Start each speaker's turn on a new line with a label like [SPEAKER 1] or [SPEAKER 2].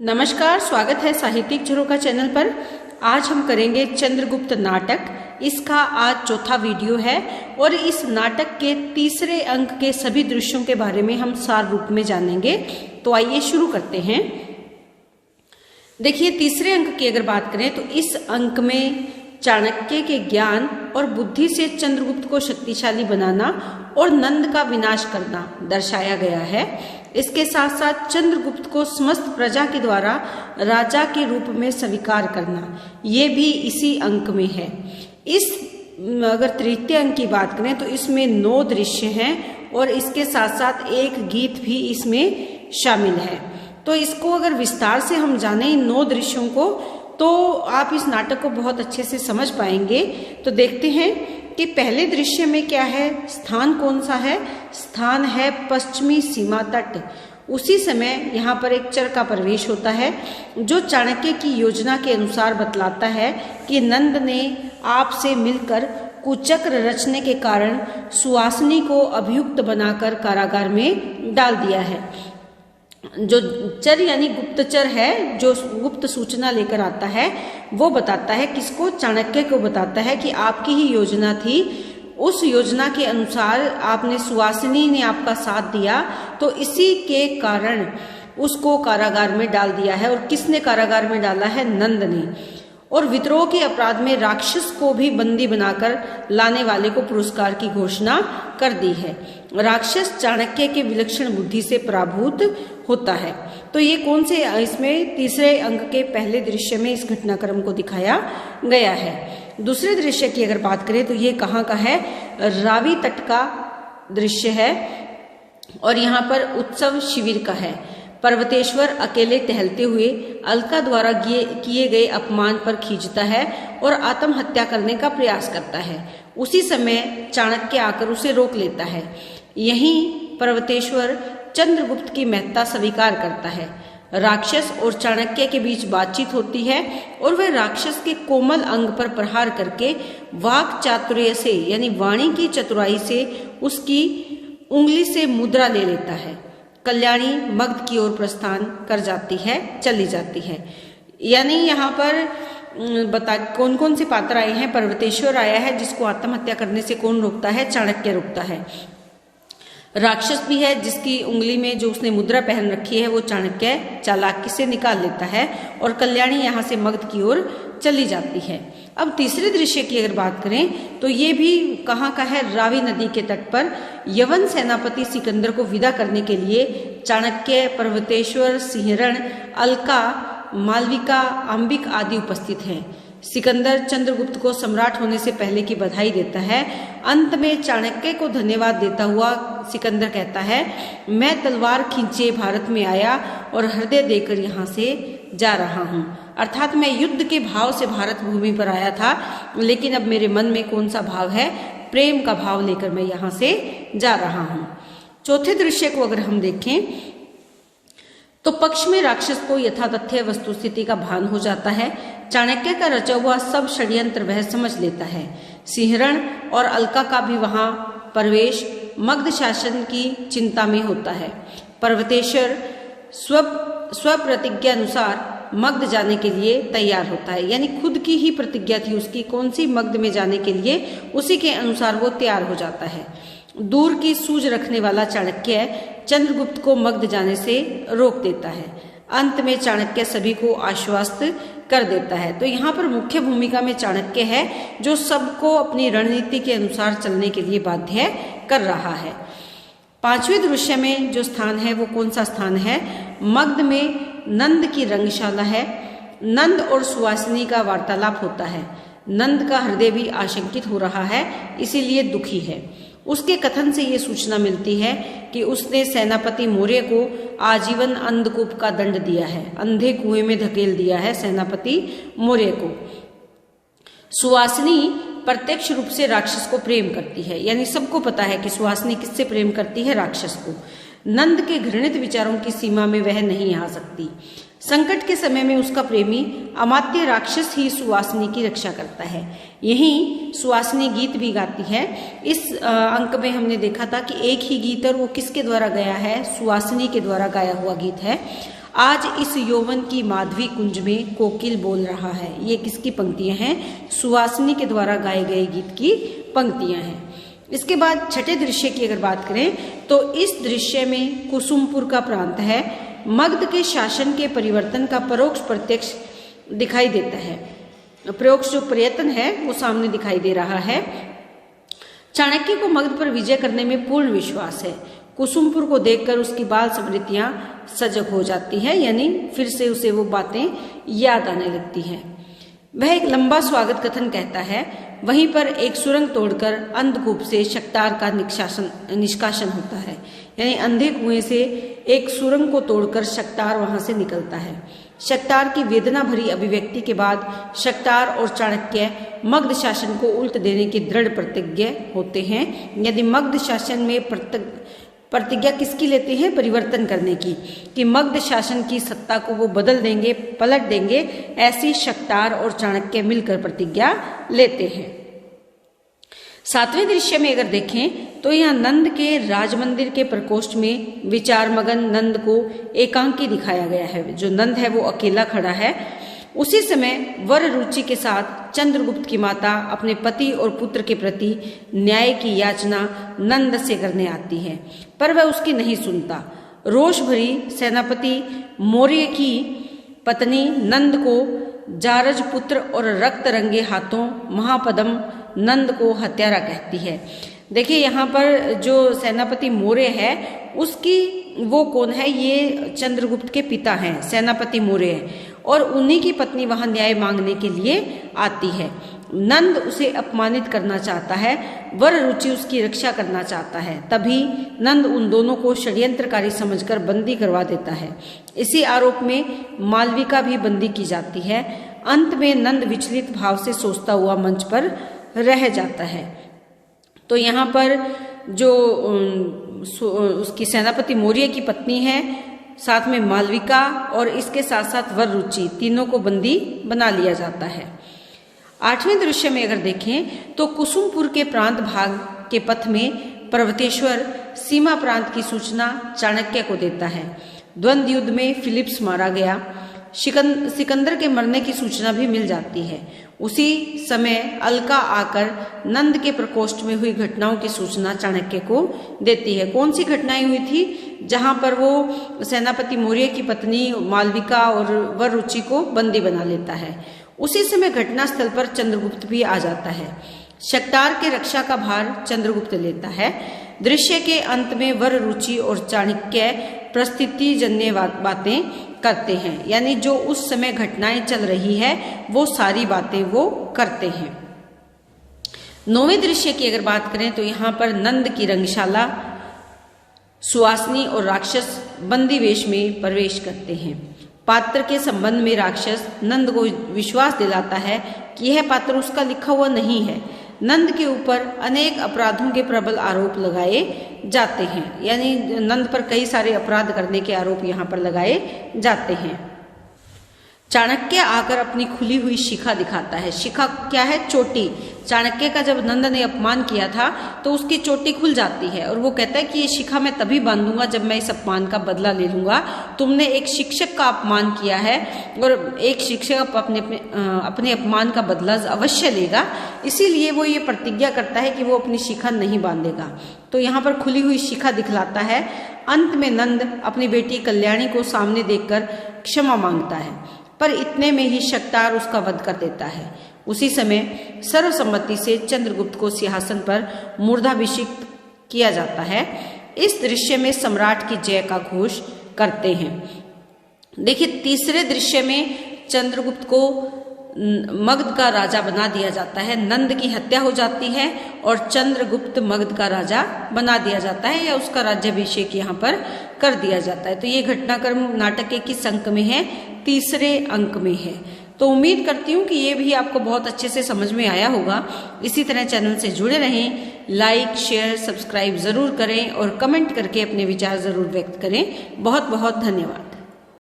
[SPEAKER 1] नमस्कार, स्वागत है साहित्यिक झरोखा चैनल पर। आज हम करेंगे चंद्रगुप्त नाटक। इसका आज चौथा वीडियो है और इस नाटक के तीसरे अंक के सभी दृश्यों के बारे में हम सार रूप में जानेंगे। तो आइए शुरू करते हैं। देखिए, तीसरे अंक की अगर बात करें तो इस अंक में चाणक्य के ज्ञान और बुद्धि से चंद्रगुप्त को शक्तिशाली बनाना और नंद का विनाश करना दर्शाया गया है। इसके साथ साथ चंद्रगुप्त को समस्त प्रजा के द्वारा राजा के रूप में स्वीकार करना, ये भी इसी अंक में है। इस अगर तृतीय अंक की बात करें तो इसमें 9 दृश्य हैं और इसके साथ साथ एक गीत भी इसमें शामिल है। तो इसको अगर विस्तार से हम जाने इन 9 दृश्यों को तो आप इस नाटक को बहुत अच्छे से समझ पाएंगे। तो देखते हैं कि पहले दृश्य में क्या है, स्थान कौन सा है। स्थान है पश्चिमी सीमा तट। उसी समय यहाँ पर एक चर का प्रवेश होता है जो चाणक्य की योजना के अनुसार बतलाता है कि नंद ने आपसे मिलकर कुचक्र रचने के कारण सुवासिनी को अभियुक्त बनाकर कारागार में डाल दिया है। जो चर यानी गुप्तचर है, जो गुप्त सूचना लेकर आता है, वो बताता है किसको, चाणक्य को बताता है कि आपकी ही योजना थी। उस योजना के अनुसार आपने, सुवासिनी ने आपका साथ दिया, तो इसी के कारण उसको कारागार में डाल दिया है। और किसने कारागार में डाला है? नंद ने। और विद्रोह के अपराध में राक्षस को भी बंदी बनाकर लाने वाले को पुरस्कार की घोषणा कर दी है। राक्षस चाणक्य के विलक्षण बुद्धि से पराभूत होता है। तो ये कौन से, इसमें तीसरे अंक के पहले दृश्य में इस घटनाक्रम को दिखाया गया है। दूसरे दृश्य की अगर बात करें तो ये कहाँ का है? रावी तट का दृश्य है और यहाँ पर उत्सव शिविर का है। पर्वतेश्वर अकेले टहलते हुए अलका द्वारा किए गए अपमान पर खींचता है और आत्महत्या करने का प्रयास करता है। उसी समय चाणक्य आकर उसे रोक लेता है। यहीं पर्वतेश्वर चंद्रगुप्त की महत्ता स्वीकार करता है। राक्षस और चाणक्य के बीच बातचीत होती है और वह राक्षस के कोमल अंग पर प्रहार करके वाक चातुर्य से यानी वाणी की चतुराई से उसकी उंगली से मुद्रा ले लेता है। कल्याणी मगध की ओर प्रस्थान कर जाती है, चली जाती है। यानी यहाँ पर कौन कौन से पात्र आए हैं। पर्वतेश्वर आया है जिसको आत्महत्या करने से कौन रोकता है? चाणक्य रोकता है। राक्षस भी है जिसकी उंगली में जो उसने मुद्रा पहन रखी है वो चाणक्य चालाकी से निकाल लेता है। और कल्याणी यहाँ से मगध की ओर चली जाती है। अब तीसरे दृश्य की अगर बात करें तो ये भी कहाँ का है? रावी नदी के तट पर यवन सेनापति सिकंदर को विदा करने के लिए चाणक्य, पर्वतेश्वर, सिंहरण, अलका, मालविका, अंबिक आदि उपस्थित हैं। सिकंदर चंद्रगुप्त को सम्राट होने से पहले की बधाई देता है। अंत में चाणक्य को धन्यवाद देता हुआ सिकंदर कहता है, मैं तलवार खींचे भारत में आया और हृदय देकर यहाँ से जा रहा हूँ। अर्थात मैं युद्ध के भाव से भारत भूमि पर आया था, लेकिन अब मेरे मन में कौन सा भाव है? प्रेम का भाव लेकर मैं यहाँ से जा रहा हूँ। चौथे दृश्य को अगर हम देखें तो पक्ष में राक्षस को यथातथ्य वस्तुस्थिति का भान हो जाता है। चाणक्य का रचा हुआ सब षड्यंत्र वह समझ लेता है। सिंहरण और अलका का भी वहां प्रवेश मगध शासन की चिंता में होता है। पर्वतेश्वर स्वप्रतिज्ञा अनुसार मगध जाने के लिए तैयार होता है। यानी खुद की ही प्रतिज्ञा थी उसकी, कौन सी? मगध में जाने के लिए, उसी के अनुसार वो तैयार हो जाता है। दूर की सूझ रखने वाला चाणक्य चंद्रगुप्त को मगध जाने से रोक देता है। अंत में चाणक्य सभी को आश्वस्त कर देता है। तो यहाँ पर मुख्य भूमिका में चाणक्य है जो सबको अपनी रणनीति के अनुसार चलने के लिए बाध्य कर रहा है। पांचवें दृश्य में जो स्थान है वो कौन सा स्थान है? मगध में नंद की रंगशाला है। नंद और सुवासिनी का वार्तालाप होता है। नंद का हृदय भी आशंकित हो रहा है, इसीलिए दुखी है। उसके कथन से ये सूचना मिलती है कि उसने सेनापति मौर्य को आजीवन अंधकूप का दंड दिया है, अंधे कुएं में धकेल दिया है सेनापति मौर्य को। सुवासिनी प्रत्यक्ष रूप से राक्षस को प्रेम करती है। यानी सबको पता है कि सुवासिनी किससे प्रेम करती है? राक्षस को। नंद के घृणित विचारों की सीमा में वह नहीं आ सकती। संकट के समय में उसका प्रेमी अमात्य राक्षस ही सुवासिनी की रक्षा करता है। यहीं सुवासिनी गीत भी गाती है। इस अंक में हमने देखा था कि एक ही गीत और वो किसके द्वारा गाया है? सुवासिनी के द्वारा गाया हुआ गीत है। आज इस यौवन की माधवी कुंज में कोकिल बोल रहा है। ये किसकी पंक्तियां हैं? सुहासिनी के द्वारा गाए गए गीत की पंक्तियां हैं। इसके बाद छठे दृश्य की अगर बात करें तो इस दृश्य में कुसुमपुर का प्रांत है। मगध के शासन के परिवर्तन का परोक्ष प्रत्यक्ष दिखाई देता है। परोक्ष जो प्रयत्न है वो सामने दिखाई दे रहा है। चाणक्य को मगध पर विजय करने में पूर्ण विश्वास है। कुसुमपुर को देखकर उसकी बाल स्मृतियां सजग हो जाती है, यानी फिर से उसे वो बातें याद आने लगती हैं। वह एक लंबा स्वागत कथन कहता है। वहीं पर एक सुरंग तोड़कर अंधकूप से शक्तार का निष्कासन होता है, यानी अंधे कुएं से एक सुरंग को तोड़कर शक्तार वहां से निकलता है। शक्तार की वेदना भरी अभिव्यक्ति के बाद शक्तार और चाणक्य मगध शासन को उल्ट देने की दृढ़ प्रतिज्ञ होते हैं। यदि मगध शासन में प्रतिज्ञा किसकी लेते हैं? परिवर्तन करने की, कि मगध शासन की सत्ता को वो बदल देंगे, पलट देंगे। ऐसी शक्तार और चाणक्य मिलकर प्रतिज्ञा लेते हैं। सातवें दृश्य में अगर देखें तो यहाँ नंद के राजमंदिर के प्रकोष्ठ में विचार मगन नंद को एकांकी दिखाया गया है। जो नंद है वो अकेला खड़ा है। उसी समय वर रुचि के साथ चंद्रगुप्त की माता अपने पति और पुत्र के प्रति न्याय की याचना नंद से करने आती है, पर वह उसकी नहीं सुनता। रोष भरी सेनापति मौर्य की पत्नी नंद को जारज पुत्र और रक्त रंगे हाथों महापदम नंद को हत्यारा कहती है। देखिए यहाँ पर जो सेनापति मौर्य है उसकी वो कौन है? ये चंद्रगुप्त के पिता हैं, सेनापति मौर्य है, और उन्हीं की पत्नी वहां न्याय मांगने के लिए आती है। नंद उसे अपमानित करना चाहता है, वर रुचि उसकी रक्षा करना चाहता है। तभी नंद उन दोनों को षड्यंत्रकारी समझकर बंदी करवा देता है। इसी आरोप में मालविका भी बंदी की जाती है। अंत में नंद विचलित भाव से सोचता हुआ मंच पर रह जाता है। तो यहाँ पर जो उसकी सेनापति मौर्य की पत्नी है, साथ में मालविका और इसके साथ साथ वर रुचि, तीनों को बंदी बना लिया जाता है। आठवें दृश्य में अगर देखें तो कुसुमपुर के प्रांत भाग के पथ में पर्वतेश्वर सीमा प्रांत की सूचना चाणक्य को देता है। द्वंद्व युद्ध में फिलिप्स मारा गया। सिकंदर के मरने की सूचना भी मिल जाती है। उसी समय अलका आकर नंद के प्रकोष्ठ में हुई घटनाओं की सूचना चाणक्य को देती है। कौन सी घटनाएं हुई थी? जहां पर वो सेनापति मौर्य की पत्नी मालविका और वर रुचि को बंदी बना लेता है। उसी समय घटनास्थल पर चंद्रगुप्त भी आ जाता है। शक्तार के रक्षा का भार चंद्रगुप्त लेता है। दृश्य के अंत में वर रुचि और चाणक्य परिस्थिति जन्य बातें करते हैं, यानी जो उस समय घटनाएं चल रही है वो सारी बातें वो करते हैं। नौवें दृश्य की अगर बात करें तो यहाँ पर नंद की रंगशाला सुहासिनी और राक्षस बंदी वेश में प्रवेश करते हैं। पात्र के संबंध में राक्षस नंद को विश्वास दिलाता है कि यह पात्र उसका लिखा हुआ नहीं है। नंद के ऊपर अनेक अपराधों के प्रबल आरोप लगाए जाते हैं, यानी नंद पर कई सारे अपराध करने के आरोप यहाँ पर लगाए जाते हैं। चाणक्य आकर अपनी खुली हुई शिखा दिखाता है। शिखा क्या है? चोटी। चाणक्य का जब नंद ने अपमान किया था तो उसकी चोटी खुल जाती है और वो कहता है कि ये शिखा मैं तभी बांधूंगा जब मैं इस अपमान का बदला ले लूंगा। तुमने एक शिक्षक का अपमान किया है और एक शिक्षक अपने अपमान का बदला अवश्य लेगा। इसीलिए वो ये प्रतिज्ञा करता है कि वो अपनी शिखा नहीं बांधेगा। तो यहाँ पर खुली हुई शिखा दिखलाता है। अंत में नंद अपनी बेटी कल्याणी को सामने देखकर क्षमा मांगता है, पर इतने में ही शक्तार उसका वध कर देता है। उसी समय सर्वसम्मति से चंद्रगुप्त को सिंहासन पर मूर्धाभिषिक्त किया जाता है। इस दृश्य में सम्राट की जय का घोष करते हैं। देखिए तीसरे दृश्य में चंद्रगुप्त को मगध का राजा बना दिया जाता है। नंद की हत्या हो जाती है और चंद्रगुप्त मगध का राजा बना दिया जाता है या उसका राज्याभिषेक यहाँ पर कर दिया जाता है। तो ये घटनाक्रम नाटक के किस अंक में है? तीसरे अंक में है। तो उम्मीद करती हूँ कि ये भी आपको बहुत अच्छे से समझ में आया होगा। इसी तरह चैनल से जुड़े रहें, लाइक शेयर सब्सक्राइब जरूर करें और कमेंट करके अपने विचार जरूर व्यक्त करें। बहुत बहुत धन्यवाद।